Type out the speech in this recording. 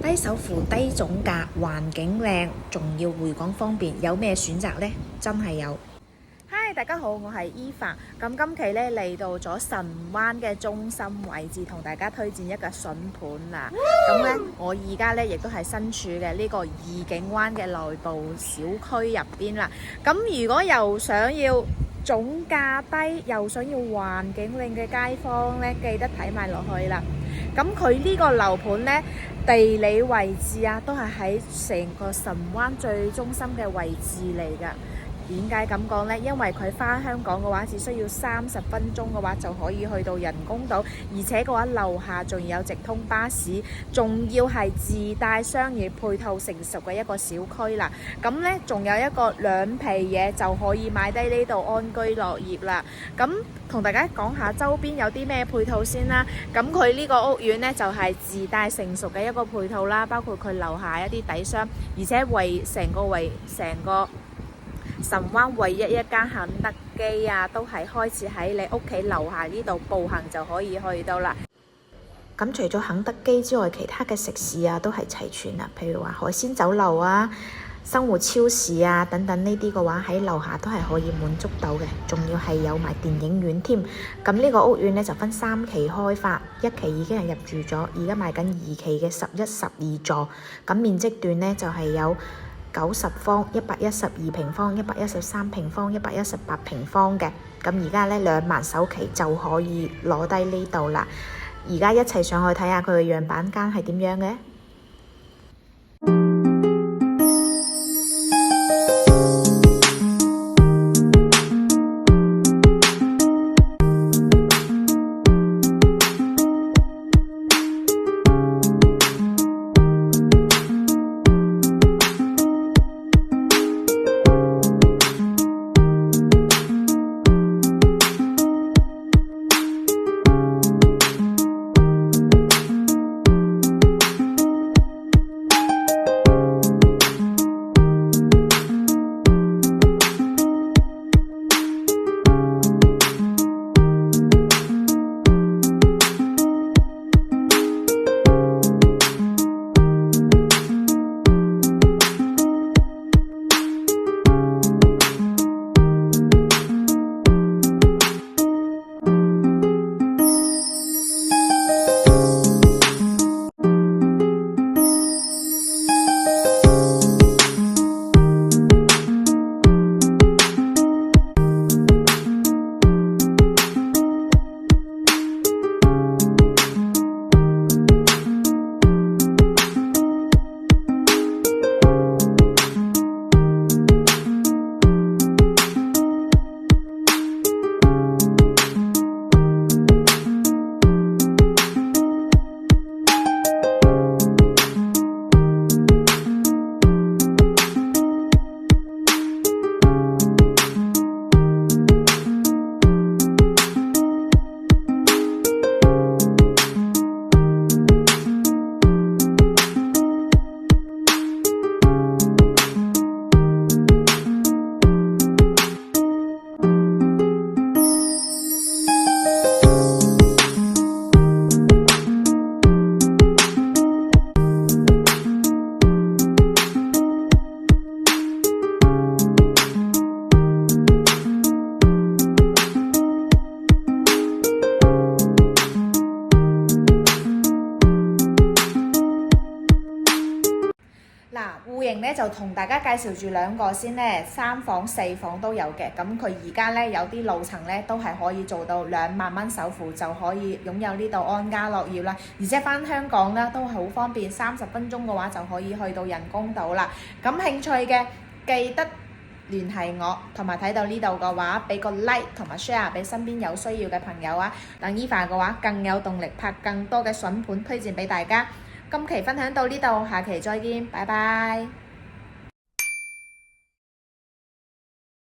低首付、低總價、環境靚，仲要回港方便，有咩選擇呢？真係有。嗨，大家好，我係 Eva。咁今期咧嚟到咗神灣嘅中心位置，同大家推薦一個筍盤啦。咁咧，我而家咧亦都係身處嘅呢個怡景灣嘅內部小區入邊啦。咁如果又想要總價低又想要環境靚嘅街坊咧，記得睇埋落去啦。咁佢呢個樓盤呢，地理位置啊，都係喺成個神灣最中心嘅位置嚟㗎。點解咁講呢？因為佢返香港嘅話，只需要30分鐘嘅話就可以去到人工島，而且嘅話樓下仲有直通巴士，仲要係自帶商業配套成熟嘅一個小區啦。咁呢，仲有一個兩皮嘢就可以買低呢度安居樂業啦。咁同大家講下周邊有啲咩配套先啦。咁佢呢個屋苑呢，就係自帶成熟嘅一個配套啦，包括佢樓下一啲底商，而且成個神灣唯一一間肯德基啊，都係開始喺你屋企樓下呢度步行就可以去到啦。咁除咗肯德基之外，其他嘅食肆啊都係齊全啦，譬如話海鮮酒樓啊、生活超市啊等等呢啲嘅話，喺樓下都係可以滿足到嘅，仲要係有埋電影院添。咁呢個屋苑呢，就分3期開發，一期已經係入住咗，而家賣緊2期嘅11、12座，咁面積段呢，就係有90方、112平方、113平方、118平方嘅。咁而家呢2萬首期就可以攞低呢度啦。而家一齊上去睇下佢嘅樣板間係點樣嘅。戶型咧就同大家介紹住2個先咧，3房4房都有嘅。咁佢而家咧有啲樓層咧都係可以做到2萬蚊首付就可以擁有呢度安家樂業啦。而且返香港咧都好方便，30分鐘嘅話就可以去到人工島啦。咁興趣嘅記得聯繫我，同埋睇到呢度嘅話，俾個 like 同埋 share 俾身邊有需要嘅朋友啊。等 Eva 嘅話更有動力拍更多嘅筍盤推薦俾大家。今期分享到呢度，下期再見，拜拜。